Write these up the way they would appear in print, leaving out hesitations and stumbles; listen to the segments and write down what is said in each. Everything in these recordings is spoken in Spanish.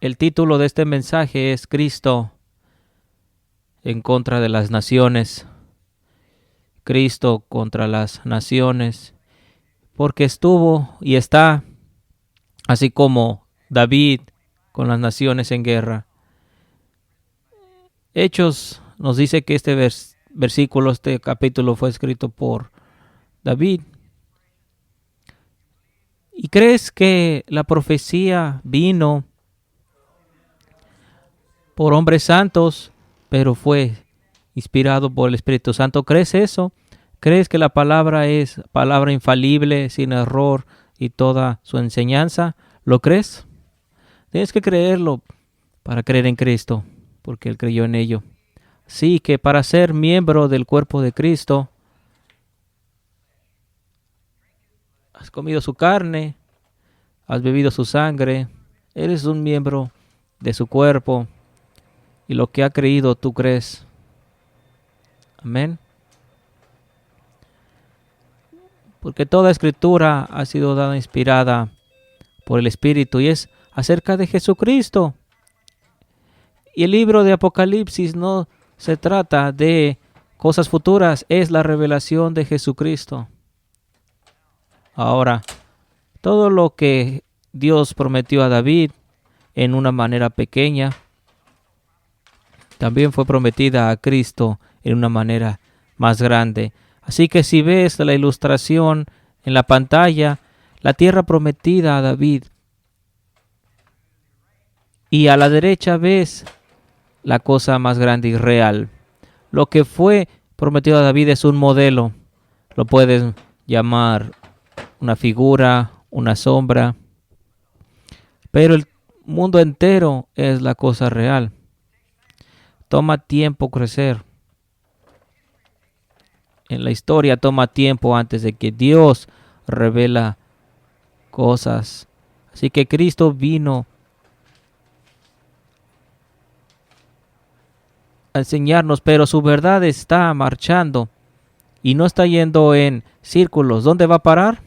El título de este mensaje es Cristo en contra de las naciones. Cristo contra las naciones. Porque estuvo y está, así como David con las naciones en guerra. Hechos nos dice que este versículo, este capítulo fue escrito por David. ¿Y crees que la profecía vino por hombres santos, pero fue inspirado por el Espíritu Santo? ¿Crees eso? ¿Crees que la palabra es palabra infalible, sin error y toda su enseñanza? ¿Lo crees? Tienes que creerlo para creer en Cristo, porque Él creyó en ello. Así que para ser miembro del cuerpo de Cristo, has comido su carne, has bebido su sangre, eres un miembro de su cuerpo y lo que ha creído tú crees. Amén. Porque toda escritura ha sido dada inspirada por el Espíritu y es acerca de Jesucristo. Y el libro de Apocalipsis no se trata de cosas futuras, es la revelación de Jesucristo. Ahora, todo lo que Dios prometió a David en una manera pequeña, también fue prometida a Cristo en una manera más grande. Así que si ves la ilustración en la pantalla, la tierra prometida a David, y a la derecha ves la cosa más grande y real. Lo que fue prometido a David es un modelo. Lo puedes llamar una figura, una sombra, pero el mundo entero es la cosa real. Toma tiempo crecer. En la historia toma tiempo antes de que Dios revela cosas. Así que Cristo vino a enseñarnos, pero su verdad está marchando y no está yendo en círculos. ¿Dónde va a parar?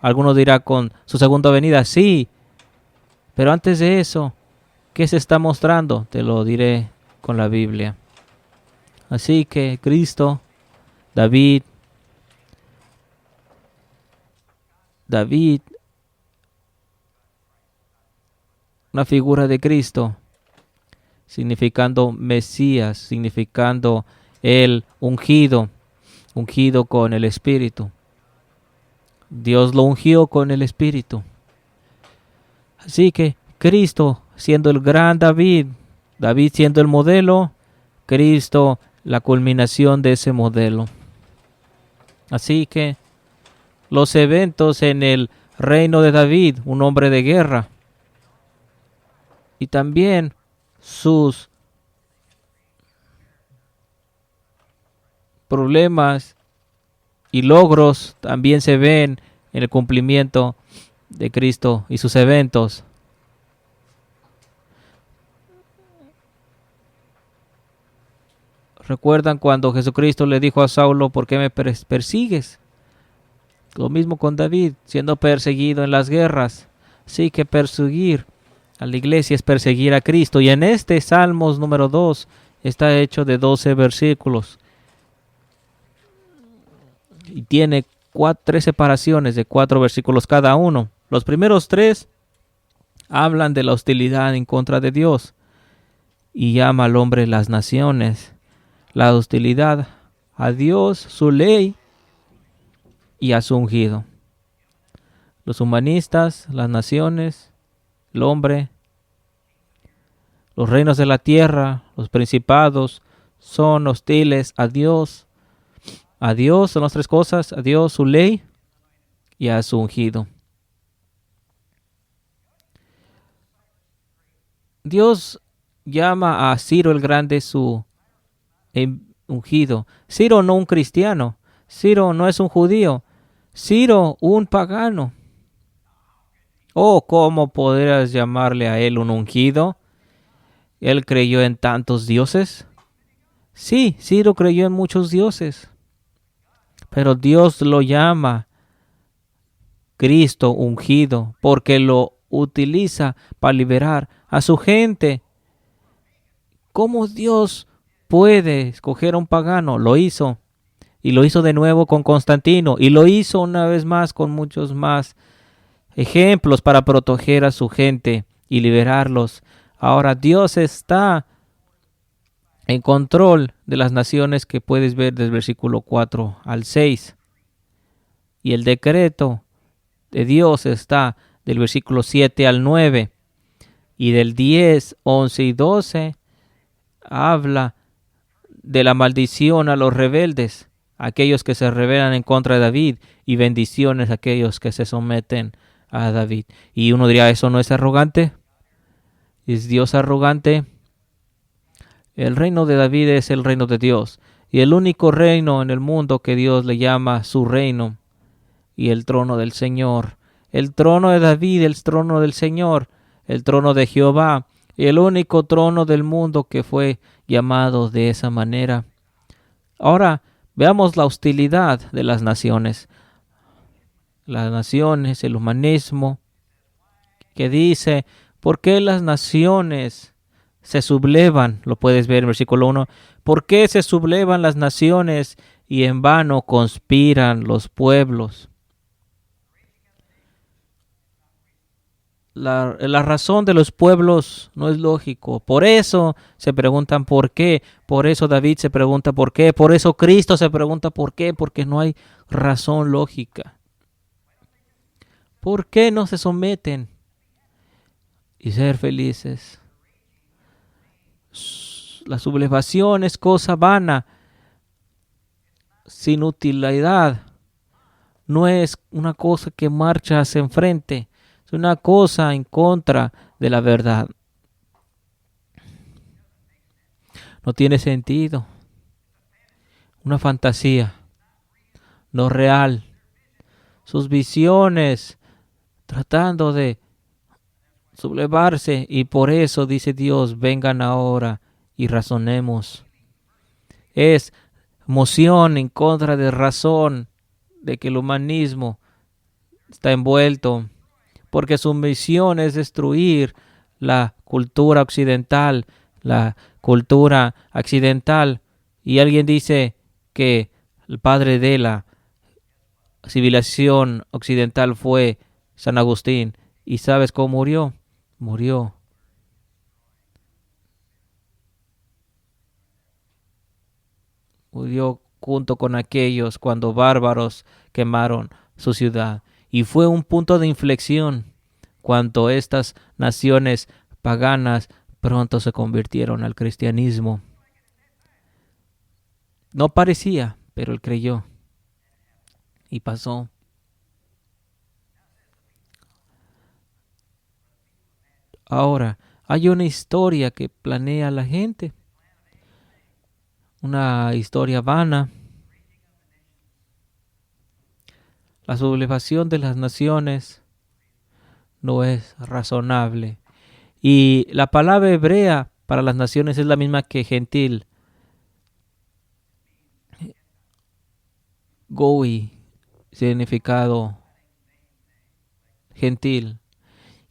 Algunos dirán con su segunda venida, sí. Pero antes de eso, ¿qué se está mostrando? Te lo diré con la Biblia. Así que Cristo, David, una figura de Cristo, significando Mesías, significando el ungido con el Espíritu. Dios lo ungió con el Espíritu. Así que Cristo siendo el gran David siendo el modelo, Cristo la culminación de ese modelo. Así que los eventos en el reino de David, un hombre de guerra, y también sus problemas y logros también se ven en el cumplimiento de Cristo y sus eventos. ¿Recuerdan cuando Jesucristo le dijo a Saulo, ¿por qué me persigues? Lo mismo con David, siendo perseguido en las guerras. Sí, que perseguir a la iglesia es perseguir a Cristo. Y en este Salmos número 2 está hecho de 12 versículos. Y tiene 3 separaciones de 4 versículos cada uno. Los primeros 3 hablan de la hostilidad en contra de Dios. Y llama al hombre las naciones. La hostilidad a Dios, su ley y a su ungido. Los humanistas, las naciones, el hombre, los reinos de la tierra, los principados, son hostiles a Dios. A Dios son las 3 cosas, a Dios, su ley y a su ungido. Dios llama a Ciro el Grande su ungido. Ciro no un cristiano. Ciro no es un judío. Ciro un pagano. Oh, ¿cómo podrías llamarle a él un ungido? ¿Él creyó en tantos dioses? Sí, Ciro creyó en muchos dioses. Pero Dios lo llama Cristo ungido porque lo utiliza para liberar a su gente. ¿Cómo Dios puede escoger a un pagano? Lo hizo. Y lo hizo de nuevo con Constantino. Y lo hizo una vez más con muchos más ejemplos para proteger a su gente y liberarlos. Ahora Dios está en control de las naciones, que puedes ver del versículo 4 al 6. Y el decreto de Dios está del versículo 7 al 9. Y del 10, 11 y 12 habla de la maldición a los rebeldes, aquellos que se rebelan en contra de David, y bendiciones a aquellos que se someten a David. Y uno diría, ¿eso no es arrogante? ¿Es Dios arrogante? El reino de David es el reino de Dios, y el único reino en el mundo que Dios le llama su reino, y el trono del Señor. El trono de David, el trono del Señor, el trono de Jehová, y el único trono del mundo que fue llamado de esa manera. Ahora veamos la hostilidad de las naciones. Las naciones, el humanismo, que dice, ¿por qué las naciones se sublevan? Lo puedes ver en versículo 1. ¿Por qué se sublevan las naciones y en vano conspiran los pueblos? La razón de los pueblos no es lógico. Por eso se preguntan por qué. Por eso David se pregunta por qué. Por eso Cristo se pregunta por qué. Porque no hay razón lógica. ¿Por qué no se someten y ser felices? La sublevación es cosa vana, sin utilidad. No es una cosa que marcha hacia enfrente. Es una cosa en contra de la verdad. No tiene sentido. Una fantasía, no real. Sus visiones tratando de sublevarse, y por eso dice Dios, vengan ahora y razonemos. Es emoción en contra de razón, de que el humanismo está envuelto, porque su misión es destruir la cultura occidental, la cultura occidental. Y alguien dice que el padre de la civilización occidental fue San Agustín. ¿Y sabes cómo murió? Murió junto con aquellos cuando bárbaros quemaron su ciudad. Y fue un punto de inflexión cuando estas naciones paganas pronto se convirtieron al cristianismo. No parecía, pero él creyó y pasó. Ahora, hay una historia que planea la gente, una historia vana. La sublevación de las naciones no es razonable. Y la palabra hebrea para las naciones es la misma que gentil. Goi, significado gentil.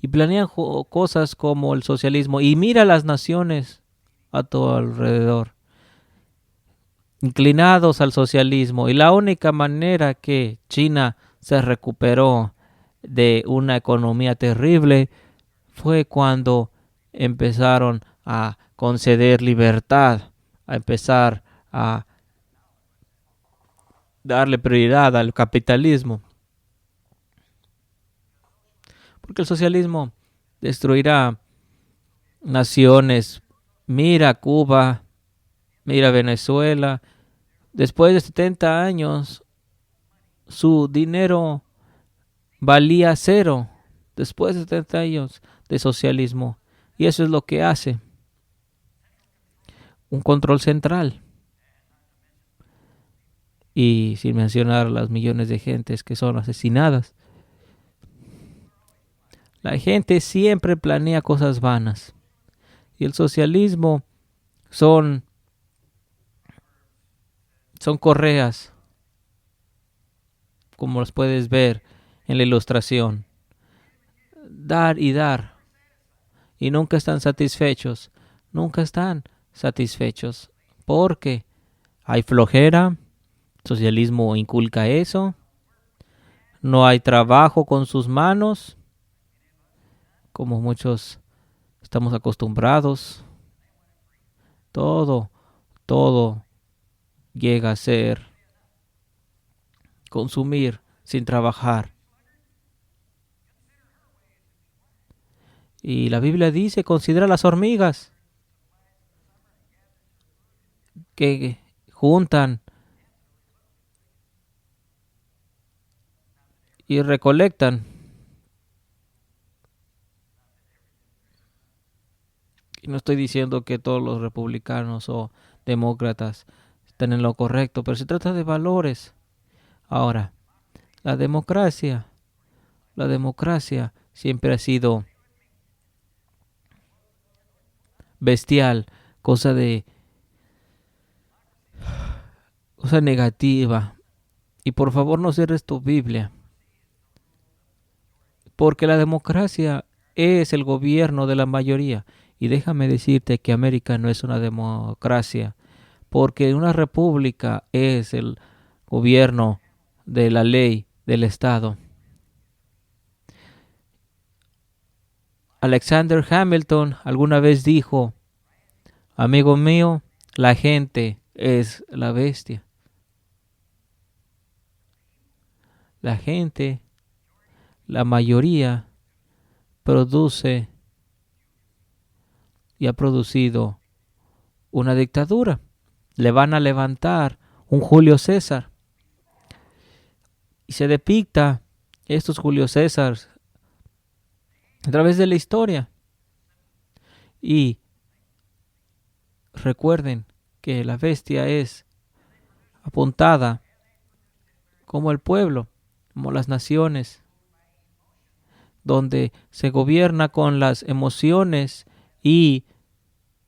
Y planean cosas como el socialismo. Y mira las naciones a tu alrededor, inclinados al socialismo. Y la única manera que China se recuperó de una economía terrible fue cuando empezaron a conceder libertad, a empezar a darle prioridad al capitalismo. Porque el socialismo destruirá naciones. Mira Cuba, mira Venezuela. Después de 70 años, su dinero valía cero. Después de 70 años de socialismo. Y eso es lo que hace. Un control central. Y sin mencionar las millones de gentes que son asesinadas. La gente siempre planea cosas vanas. Y el socialismo son correas, como los puedes ver en la ilustración. dar y dar. Y nunca están satisfechos. Nunca están satisfechos. Porque hay flojera. Socialismo inculca eso. No hay trabajo con sus manos, como muchos estamos acostumbrados. Todo llega a ser consumir sin trabajar. Y la Biblia dice, considera las hormigas que juntan y recolectan. Y no estoy diciendo que todos los republicanos o demócratas estén en lo correcto, pero se trata de valores. Ahora, la democracia siempre ha sido bestial, cosa negativa. Y por favor no cierres tu Biblia, porque la democracia es el gobierno de la mayoría. Y déjame decirte que América no es una democracia, porque una república es el gobierno de la ley del Estado. Alexander Hamilton alguna vez dijo, amigo mío, la gente es la bestia. La gente, la mayoría, produce y ha producido una dictadura. Le van a levantar un Julio César. Y se depicta estos Julio César a través de la historia. Y recuerden que la bestia es apuntada como el pueblo, como las naciones, donde se gobierna con las emociones y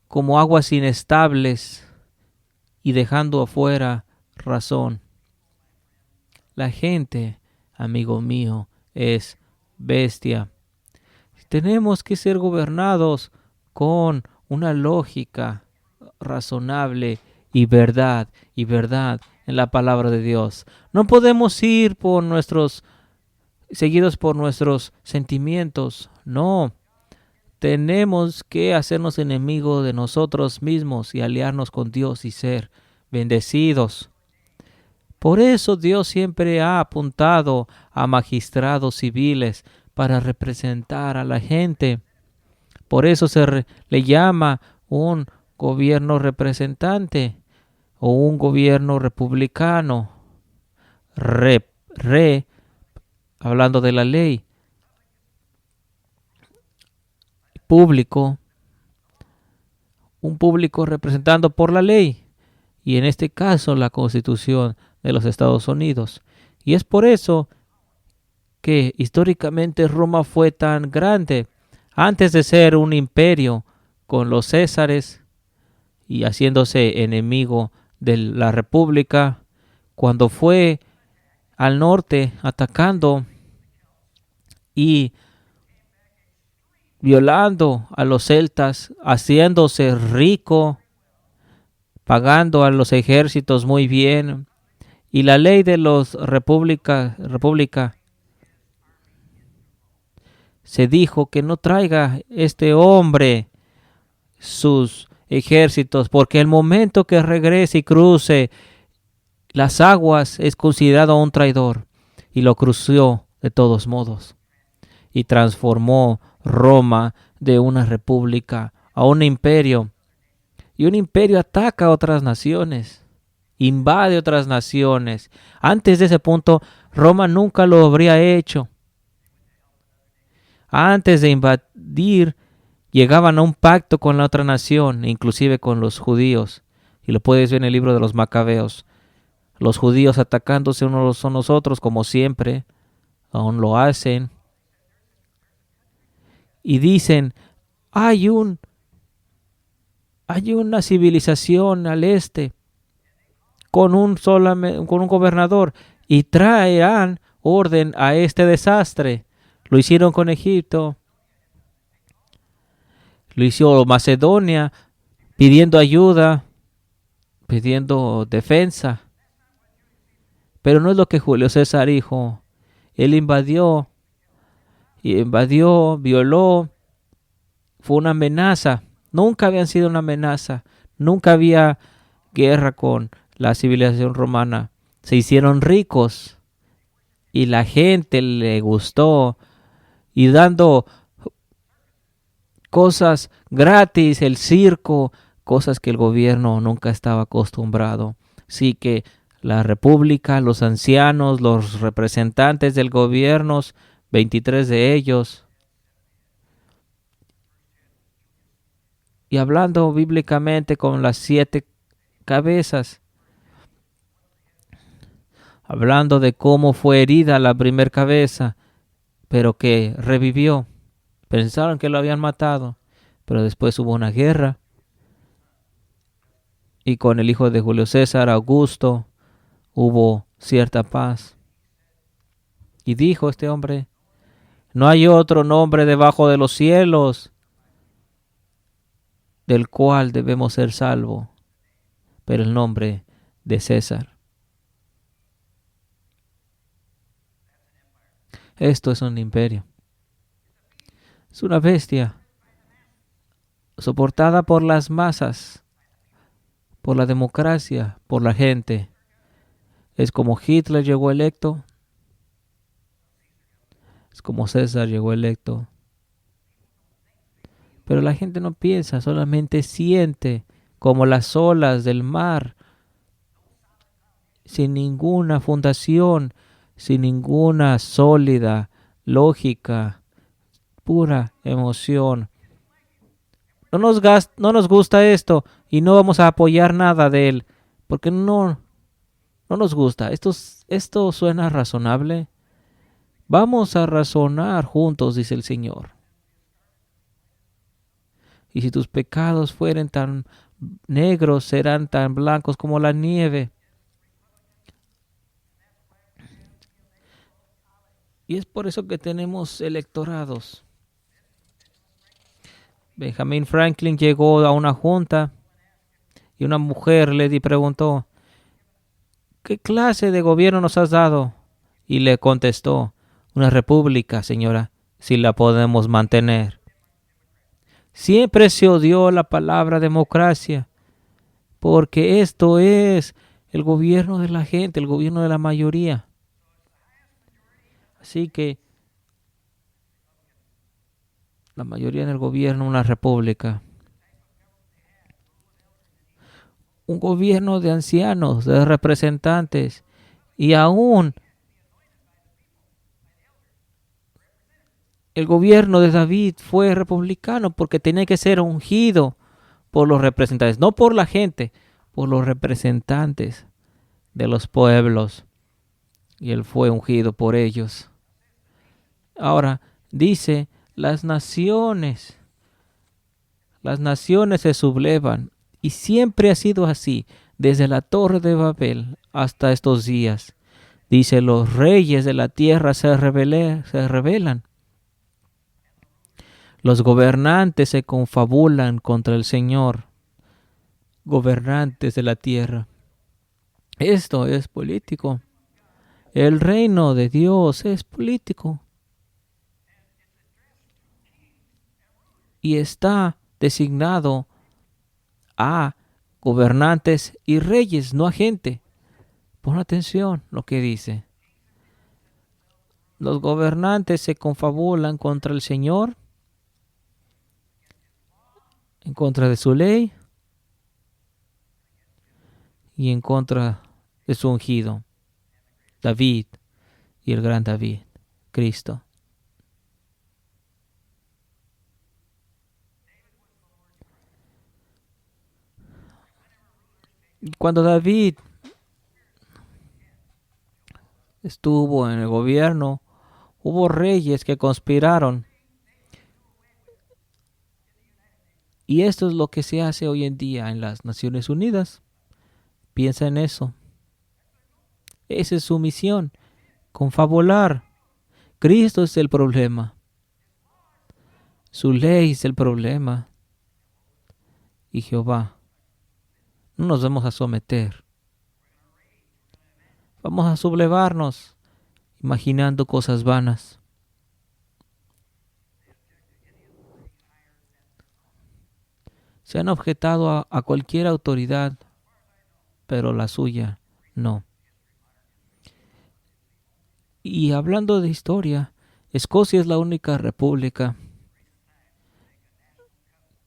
como aguas inestables y dejando afuera razón. La gente, amigo mío, es bestia. Tenemos que ser gobernados con una lógica razonable y verdad en la palabra de Dios. No podemos ir seguidos por nuestros sentimientos. No. Tenemos que hacernos enemigos de nosotros mismos y aliarnos con Dios y ser bendecidos. Por eso Dios siempre ha apuntado a magistrados civiles para representar a la gente. Por eso le llama un gobierno representante o un gobierno republicano. Hablando de la ley. Público, un público representando por la ley, y en este caso la Constitución de los Estados Unidos. Y es por eso que históricamente Roma fue tan grande. Antes de ser un imperio con los Césares y haciéndose enemigo de la República, cuando fue al norte atacando y violando a los celtas, haciéndose rico, pagando a los ejércitos muy bien. Y la ley de los república se dijo que no traiga este hombre sus ejércitos, porque el momento que regrese y cruce las aguas es considerado un traidor. Y lo cruzó de todos modos. Y transformó Roma de una república a un imperio. Y un imperio ataca a otras naciones, invade otras naciones. Antes de ese punto, Roma nunca lo habría hecho. Antes de invadir, llegaban a un pacto con la otra nación, inclusive con los judíos. Y lo puedes ver en el libro de los Macabeos. Los judíos atacándose unos a los otros, como siempre, aún lo hacen. Y dicen, hay una civilización al este con un gobernador, y traerán orden a este desastre. Lo hicieron con Egipto, Lo hizo Macedonia, pidiendo ayuda, pidiendo defensa. Pero no es lo que Julio César dijo. Él invadió, violó. Fue una amenaza. Nunca habían sido una amenaza. Nunca había guerra con la civilización romana. Se hicieron ricos y la gente le gustó, y dando cosas gratis, el circo, cosas que el gobierno nunca estaba acostumbrado. Así que la república, los ancianos, los representantes del gobierno, 23 de ellos, y hablando bíblicamente con las 7 cabezas, hablando de cómo fue herida la primera cabeza, pero que revivió. Pensaron que lo habían matado, pero después hubo una guerra, y con el hijo de Julio César, Augusto, hubo cierta paz. Y dijo este hombre: no hay otro nombre debajo de los cielos del cual debemos ser salvos, pero el nombre de César. Esto es un imperio. Es una bestia soportada por las masas, por la democracia, por la gente. Es como Hitler llegó electo. Es como César llegó electo. Pero la gente no piensa, solamente siente, como las olas del mar, sin ninguna fundación, sin ninguna sólida lógica, pura emoción. No nos gusta esto y no vamos a apoyar nada de él, porque no nos gusta. Esto suena razonable. Vamos a razonar juntos, dice el Señor. Y si tus pecados fueren tan negros, serán tan blancos como la nieve. Y es por eso que tenemos electorados. Benjamin Franklin llegó a una junta y una mujer le preguntó: ¿qué clase de gobierno nos has dado? Y le contestó: una república, señora, si la podemos mantener. Siempre se odió la palabra democracia, porque esto es el gobierno de la gente, el gobierno de la mayoría. Así que la mayoría del gobierno, una república. Un gobierno de ancianos, de representantes, y aún el gobierno de David fue republicano porque tenía que ser ungido por los representantes, no por la gente, por los representantes de los pueblos. Y él fue ungido por ellos. Ahora dice: las naciones se sublevan. Y siempre ha sido así, desde la Torre de Babel hasta estos días. Dice: los reyes de la tierra se rebelan. Los gobernantes se confabulan contra el Señor. Gobernantes de la tierra. Esto es político. El reino de Dios es político. Y está designado a gobernantes y reyes, no a gente. Pon atención lo que dice. Los gobernantes se confabulan contra el Señor, en contra de su ley y en contra de su ungido, David y el gran David, Cristo. Cuando David estuvo en el gobierno, hubo reyes que conspiraron. Y esto es lo que se hace hoy en día en las Naciones Unidas. Piensa en eso. Esa es su misión, confabular. Cristo es el problema. Su ley es el problema. y Jehová. No nos vamos a someter. Vamos a sublevarnos imaginando cosas vanas. Se han objetado a cualquier autoridad, pero la suya no. Y hablando de historia, Escocia es la única república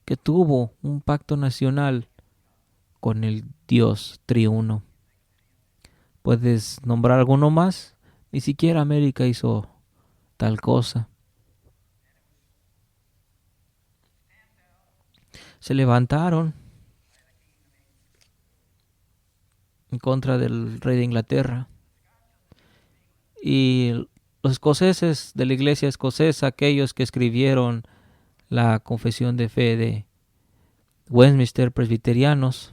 que tuvo un pacto nacional con el Dios triuno. ¿Puedes nombrar alguno más? Ni siquiera América hizo tal cosa. Se levantaron en contra del rey de Inglaterra. Y los escoceses de la iglesia escocesa, aquellos que escribieron la confesión de fe de Westminster presbiterianos,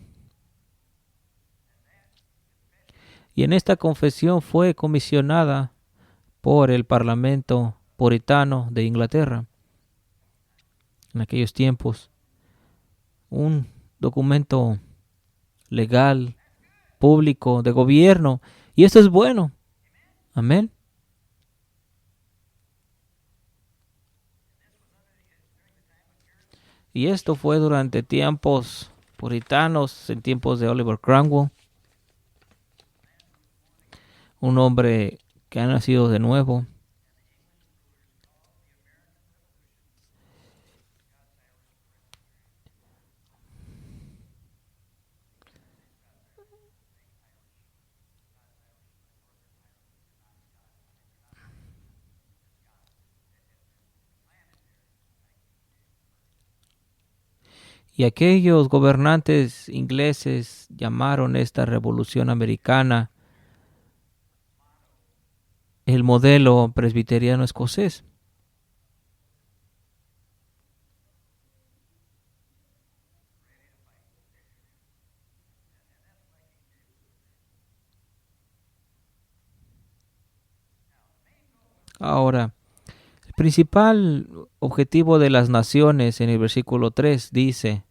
y en esta confesión fue comisionada por el Parlamento puritano de Inglaterra en aquellos tiempos, un documento legal, público, de gobierno, y esto es bueno. Amén. Y esto fue durante tiempos puritanos, en tiempos de Oliver Cromwell, un hombre que ha nacido de nuevo. Y aquellos gobernantes ingleses llamaron esta revolución americana el modelo presbiteriano escocés. Ahora, el principal objetivo de las naciones en el versículo 3 dice: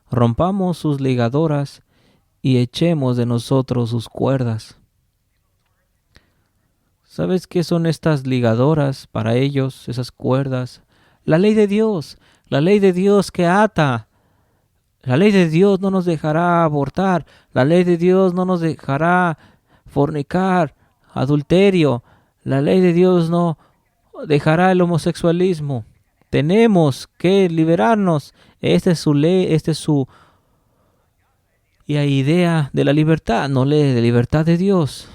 rompamos sus ligadoras y echemos de nosotros sus cuerdas. ¿Sabes qué son estas ligadoras para ellos, esas cuerdas? La ley de Dios que ata. La ley de Dios no nos dejará abortar. La ley de Dios no nos dejará fornicar, adulterio. La ley de Dios no dejará el homosexualismo. Tenemos que liberarnos. Esta es su ley, esta es su idea de la libertad, no ley de libertad de Dios.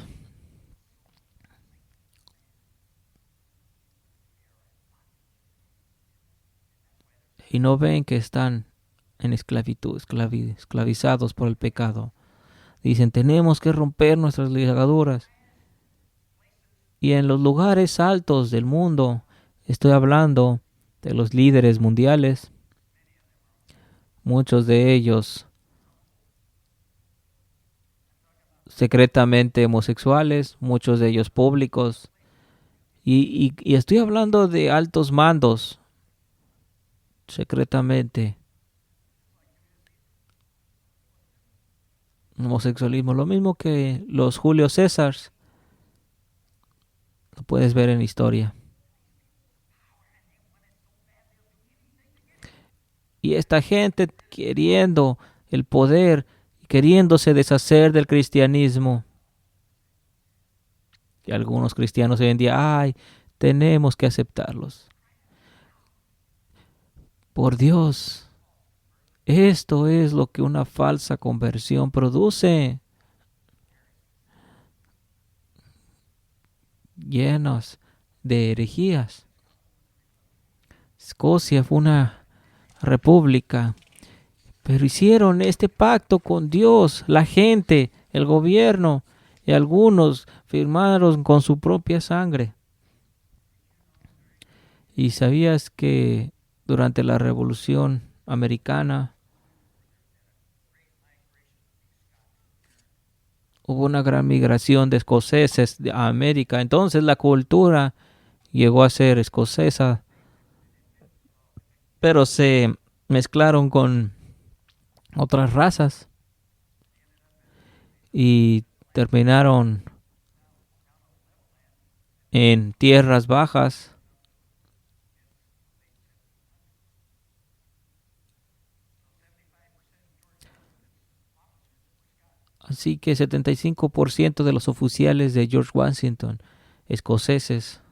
Y no ven que están en esclavitud, esclavizados por el pecado. Dicen, tenemos que romper nuestras ligaduras. Y en los lugares altos del mundo, estoy hablando de los líderes mundiales, muchos de ellos secretamente homosexuales, muchos de ellos públicos. Y estoy hablando de altos mandos, secretamente. Homosexualismo, lo mismo que los Julio Césars, lo puedes ver en la historia. Y esta gente queriendo el poder, queriéndose deshacer del cristianismo. Y algunos cristianos hoy en día, tenemos que aceptarlos. Por Dios, esto es lo que una falsa conversión produce. Llenos de herejías. Escocia fue una república, pero hicieron este pacto con Dios, la gente, el gobierno, y algunos firmaron con su propia sangre. ¿Y sabías que durante la Revolución Americana hubo una gran migración de escoceses a América? Entonces la cultura llegó a ser escocesa, pero se mezclaron con otras razas y terminaron en tierras bajas. Así que 75% de los oficiales de George Washington, escoceses,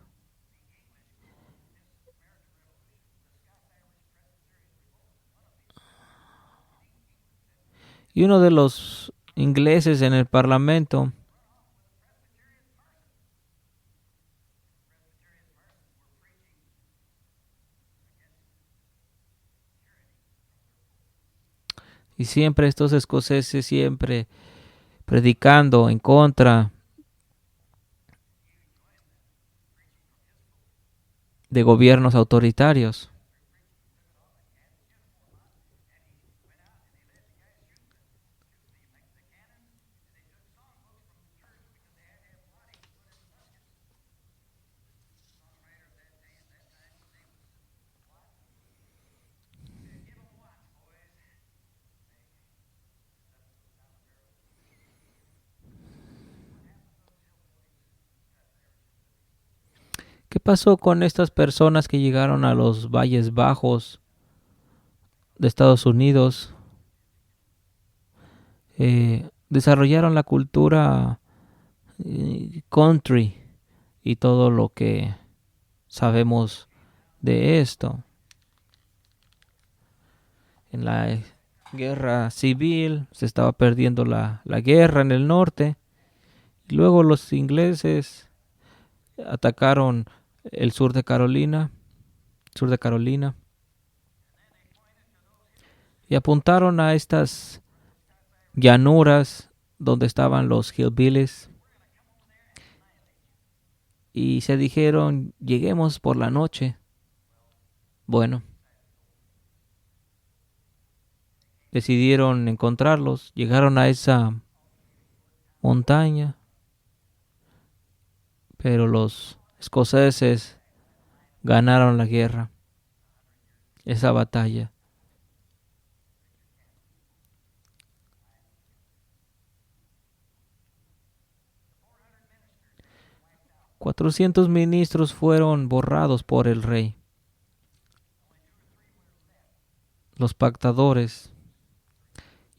y uno de los ingleses en el parlamento, y siempre estos escoceses siempre predicando en contra de gobiernos autoritarios. ¿Qué pasó con estas personas que llegaron a los valles bajos de Estados Unidos? Desarrollaron la cultura country y todo lo que sabemos de esto. En la guerra civil se estaba perdiendo la guerra en el norte. Y luego los ingleses atacaron el sur de Carolina, y apuntaron a estas llanuras donde estaban los hillbillies y se dijeron, lleguemos por la noche. Bueno, decidieron encontrarlos, llegaron a esa montaña, pero los escoceses ganaron la guerra, esa batalla. 400 ministros fueron borrados por el rey. Los pactadores,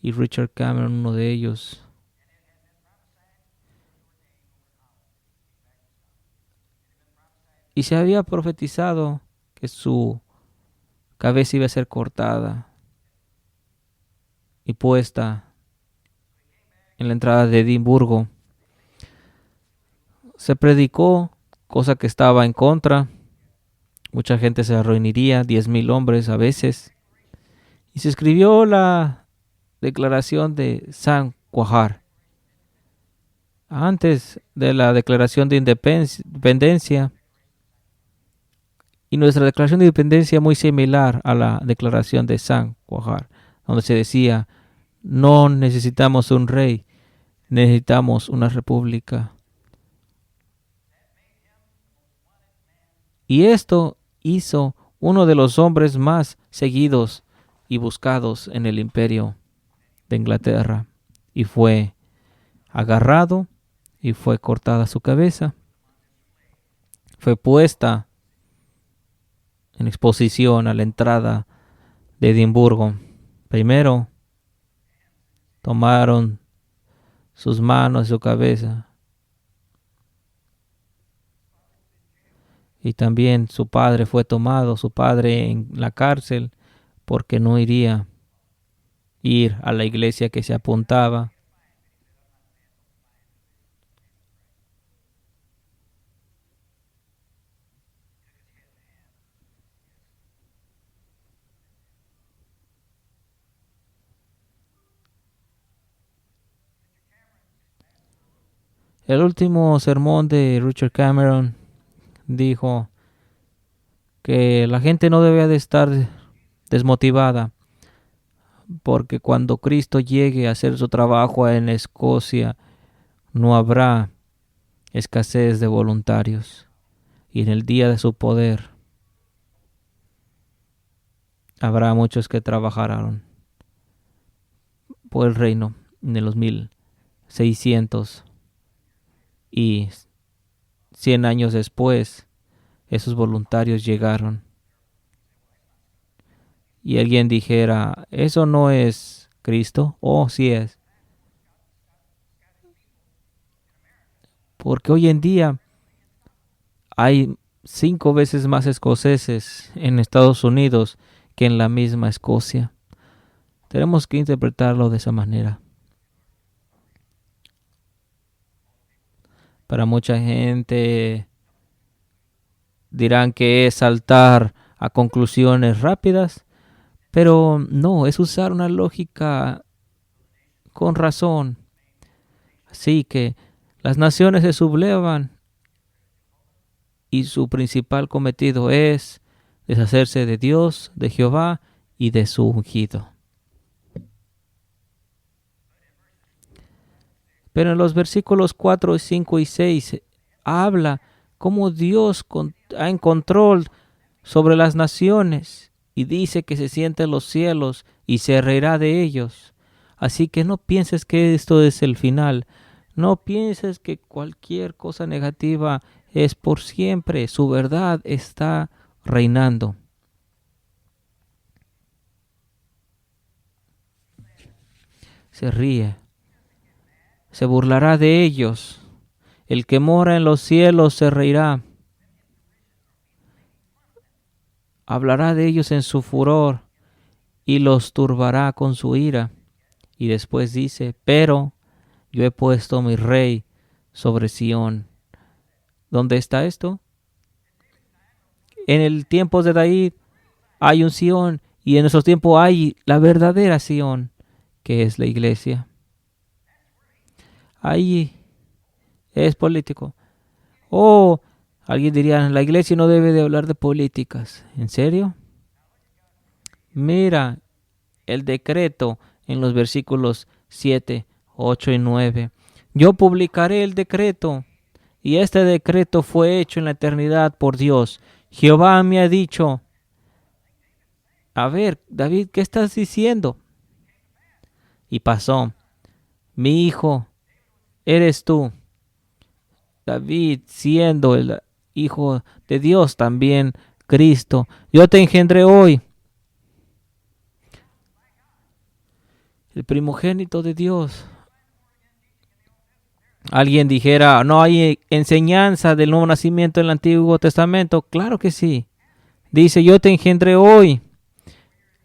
y Richard Cameron, uno de ellos. Y se había profetizado que su cabeza iba a ser cortada y puesta en la entrada de Edimburgo. Se predicó, cosa que estaba en contra. Mucha gente se reuniría, 10,000 hombres a veces. Y se escribió la declaración de San Quahar. Antes de la declaración de independencia, y nuestra declaración de independencia muy similar a la declaración de San Quahar, donde se decía, no necesitamos un rey, necesitamos una república. Y esto hizo uno de los hombres más seguidos y buscados en el imperio de Inglaterra. Y fue agarrado y fue cortada su cabeza. Fue puesta en exposición a la entrada de Edimburgo. Primero tomaron sus manos y su cabeza. Y también su padre fue tomado, su padre en la cárcel, porque no iría ir a la iglesia que se apuntaba. El último sermón de Richard Cameron dijo que la gente no debe de estar desmotivada, porque cuando Cristo llegue a hacer su trabajo en Escocia, no habrá escasez de voluntarios. Y en el día de su poder habrá muchos que trabajarán acabó el reino en los 1600 y 100 años después esos voluntarios llegaron. Y alguien dijera, ¿eso no es Cristo? Oh, sí es. Porque hoy en día hay 5 veces más escoceses en Estados Unidos que en la misma Escocia. Tenemos que interpretarlo de esa manera. Para mucha gente dirán que es saltar a conclusiones rápidas, pero no, es usar una lógica con razón. Así que las naciones se sublevan y su principal cometido es deshacerse de Dios, de Jehová y de su ungido. Pero en los versículos 4, 5 y 6 habla cómo Dios está en control sobre las naciones y dice que se siente en los cielos y se reirá de ellos. Así que no pienses que esto es el final. No pienses que cualquier cosa negativa es por siempre. Su verdad está reinando. Se ríe. Se burlará de ellos. El que mora en los cielos se reirá. Hablará de ellos en su furor y los turbará con su ira. Y después dice, pero yo he puesto mi rey sobre Sión. ¿Dónde está esto? En el tiempo de David hay un Sión y en nuestro tiempo hay la verdadera Sión, que es la iglesia. Ahí es político. Oh, alguien diría, la iglesia no debe de hablar de políticas. ¿En serio? Mira el decreto en los versículos 7, 8 y 9. Yo publicaré el decreto, y este decreto fue hecho en la eternidad por Dios. Jehová me ha dicho, a ver, David, ¿qué estás diciendo? Y pasó, mi hijo, eres tú. David, siendo el Hijo de Dios también, Cristo. Yo te engendré hoy. El primogénito de Dios. Alguien dijera, ¿no hay enseñanza del nuevo nacimiento en el Antiguo Testamento? Claro que sí. Dice, yo te engendré hoy.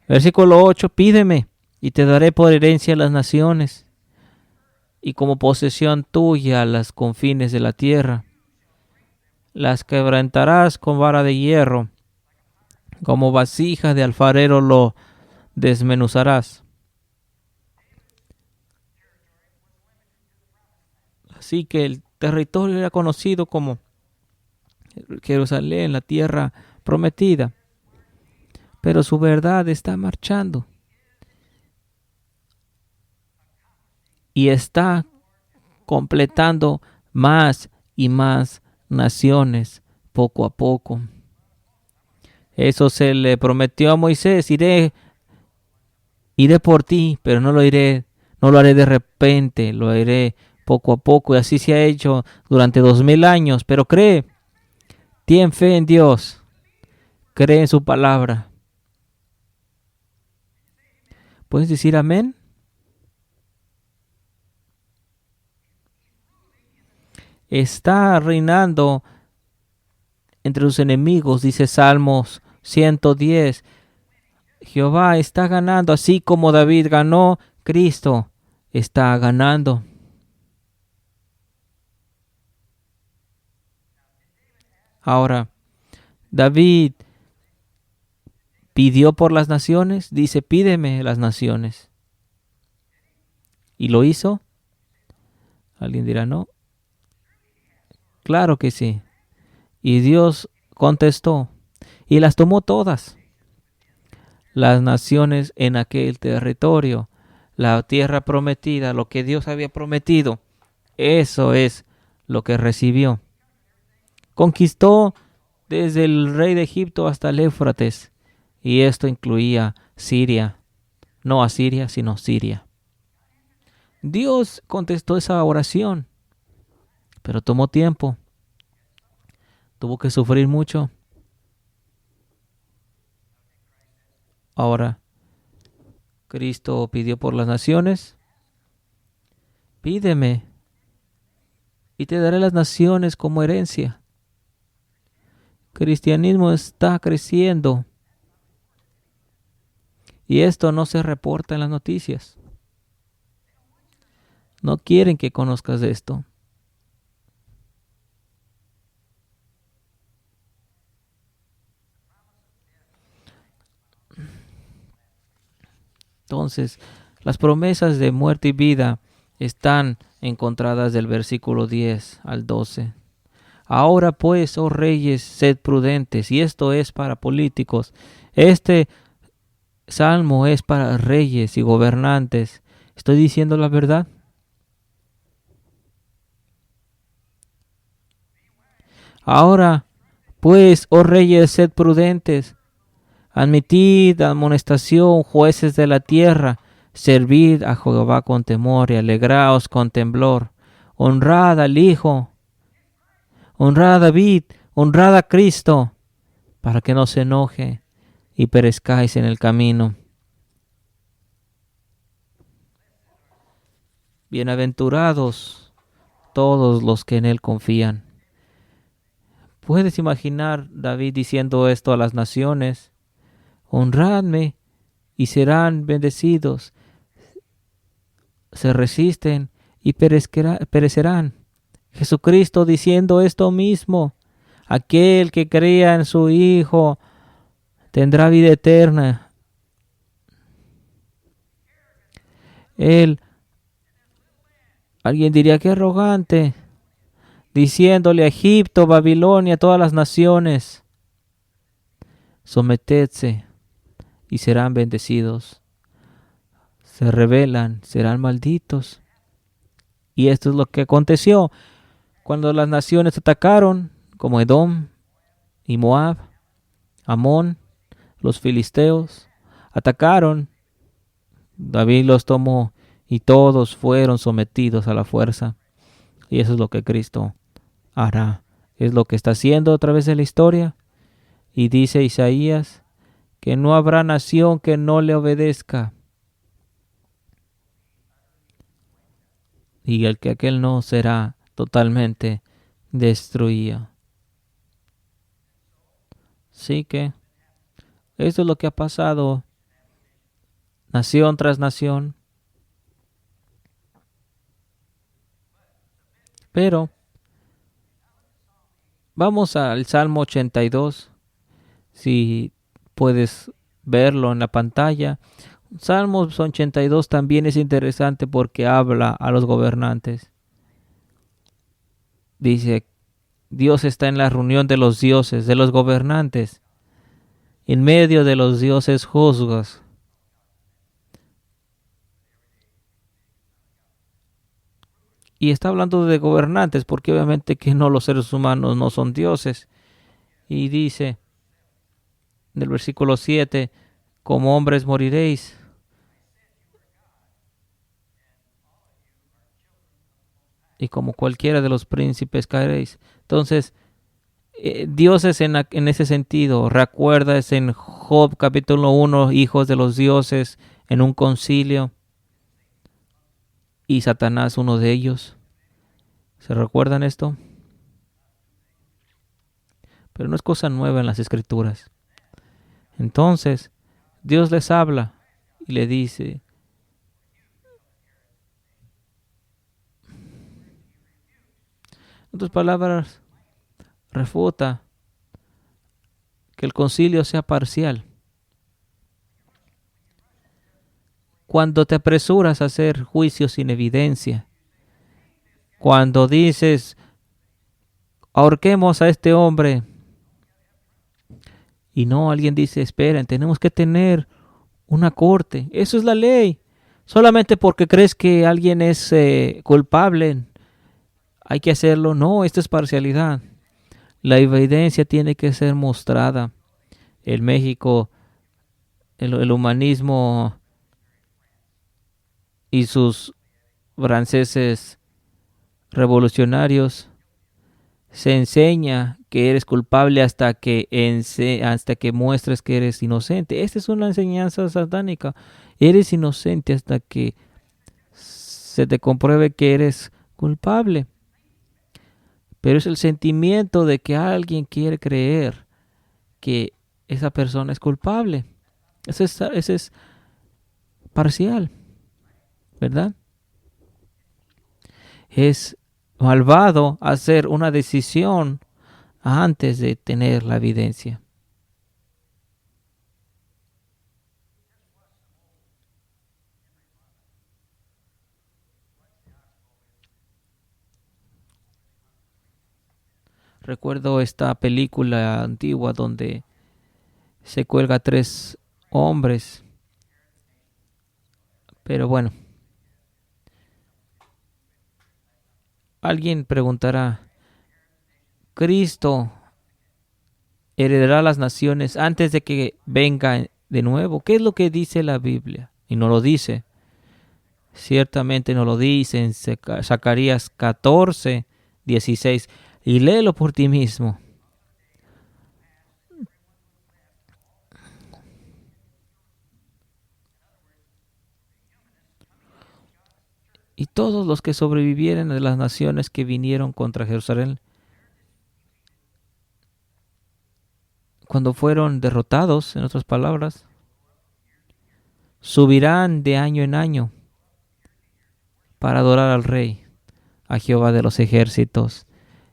Versículo 8, pídeme y te daré por herencia las naciones y como posesión tuya las confines de la tierra. Las quebrantarás con vara de hierro, como vasija de alfarero lo desmenuzarás. Así que el territorio era conocido como Jerusalén, la tierra prometida. Pero su verdad está marchando. Y está completando más y más naciones poco a poco. Eso se le prometió a Moisés, iré por ti, pero no lo haré de repente, lo haré poco a poco, y así se ha hecho durante 2000 años, pero cree, ten fe en Dios, cree en su palabra. ¿Puedes decir amén? Está reinando entre sus enemigos, dice Salmos 110. Jehová está ganando, así como David ganó, Cristo está ganando. Ahora, David pidió por las naciones, dice, pídeme las naciones. ¿Y lo hizo? Alguien dirá, no. Claro que sí. Y Dios contestó y las tomó todas. Las naciones en aquel territorio, la tierra prometida, lo que Dios había prometido, eso es lo que recibió. Conquistó desde el rey de Egipto hasta el Éufrates, y esto incluía Siria, no Asiria, sino Siria. Dios contestó esa oración, pero tomó tiempo. Tuvo que sufrir mucho. Ahora, Cristo pidió por las naciones. Pídeme y te daré las naciones como herencia. Cristianismo está creciendo y esto no se reporta en las noticias. No quieren que conozcas esto. Entonces, las promesas de muerte y vida están encontradas del versículo 10 al 12. Ahora pues, oh reyes, sed prudentes. Y esto es para políticos. Este salmo es para reyes y gobernantes. ¿Estoy diciendo la verdad? Ahora pues, oh reyes, sed prudentes. Admitid amonestación, jueces de la tierra. Servid a Jehová con temor y alegraos con temblor. Honrad al Hijo. Honrad a David. Honrad a Cristo, para que no se enoje y perezcáis en el camino. Bienaventurados todos los que en él confían. ¿Puedes imaginar David diciendo esto a las naciones? Honradme y serán bendecidos. Se resisten y perecerán. Jesucristo diciendo esto mismo. Aquel que crea en su Hijo tendrá vida eterna. Alguien diría que arrogante, diciéndole a Egipto, Babilonia, a todas las naciones, sometedse y serán bendecidos. Se rebelan, serán malditos. Y esto es lo que aconteció cuando las naciones atacaron, como Edom y Moab, Amón, los filisteos, atacaron. David los tomó y todos fueron sometidos a la fuerza. Y eso es lo que Cristo hará. Es lo que está haciendo a través de la historia. Y dice Isaías que no habrá nación que no le obedezca. Y el que aquel no será totalmente destruido. Así que esto es lo que ha pasado nación tras nación. Pero vamos al Salmo 82. Si puedes verlo en la pantalla. Salmo 82 también es interesante porque habla a los gobernantes. Dice, Dios está en la reunión de los dioses, de los gobernantes. En medio de los dioses juzgas. Y está hablando de gobernantes porque obviamente que no, los seres humanos no son dioses. Y dice en el versículo 7, como hombres moriréis. Y como cualquiera de los príncipes caeréis. Entonces, dioses en ese sentido. Recuerdas en Job capítulo 1, hijos de los dioses en un concilio. Y Satanás uno de ellos. ¿Se recuerdan esto? Pero no es cosa nueva en las escrituras. Entonces, Dios les habla y le dice, en otras palabras, refuta que el concilio sea parcial. Cuando te apresuras a hacer juicios sin evidencia, cuando dices, ahorquemos a este hombre, y no, alguien dice, esperen, tenemos que tener una corte. Eso es la ley. Solamente porque crees que alguien es culpable, hay que hacerlo. No, esto es parcialidad. La evidencia tiene que ser mostrada. En México, el humanismo y sus franceses revolucionarios, se enseña que eres culpable hasta que muestres que eres inocente. Esta es una enseñanza satánica. Eres inocente hasta que se te compruebe que eres culpable. Pero es el sentimiento de que alguien quiere creer que esa persona es culpable. Ese es parcial, ¿verdad? Es malvado hacer una decisión antes de tener la evidencia. Recuerdo esta película antigua donde se cuelga 3 hombres. Pero bueno, alguien preguntará, ¿Cristo heredará las naciones antes de que venga de nuevo? ¿Qué es lo que dice la Biblia? Y no lo dice. Ciertamente no lo dice en Zacarías 14:16. Y léelo por ti mismo. Y todos los que sobrevivieren de las naciones que vinieron contra Jerusalén, cuando fueron derrotados, en otras palabras, subirán de año en año para adorar al Rey, a Jehová de los ejércitos.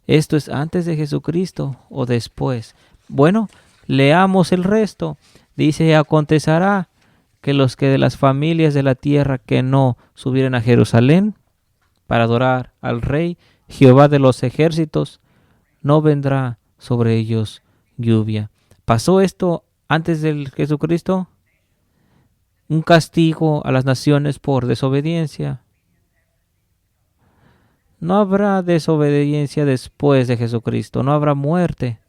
¿Esto es antes de Jesucristo o después? Bueno, leamos el resto. Dice, acontecerá que los que de las familias de la tierra que no subieran a Jerusalén para adorar al Rey, Jehová de los ejércitos, no vendrá sobre ellos lluvia. ¿Pasó esto antes del Jesucristo? Un castigo a las naciones por desobediencia. No habrá desobediencia después de Jesucristo, no habrá muerte.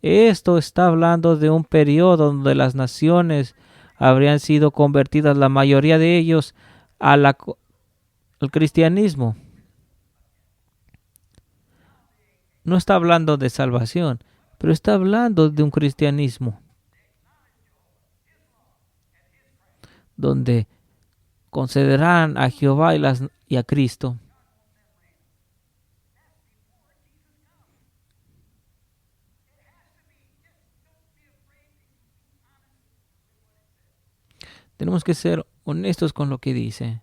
Esto está hablando de un periodo donde las naciones habrían sido convertidas, la mayoría de ellos, al cristianismo. No está hablando de salvación, pero está hablando de un cristianismo donde concederán a Jehová y a Cristo. Tenemos que ser honestos con lo que dice.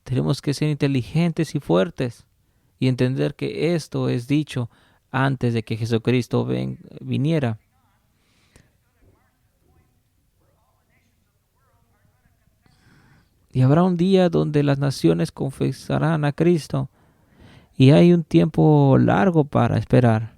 Tenemos que ser inteligentes y fuertes y entender que esto es dicho antes de que Jesucristo viniera. Y habrá un día donde las naciones confesarán a Cristo y hay un tiempo largo para esperar.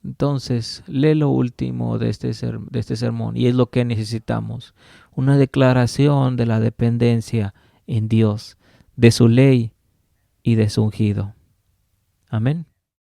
Entonces, lee lo último de este sermón y es lo que necesitamos. Una declaración de la dependencia en Dios, de su ley y de su ungido. Amén.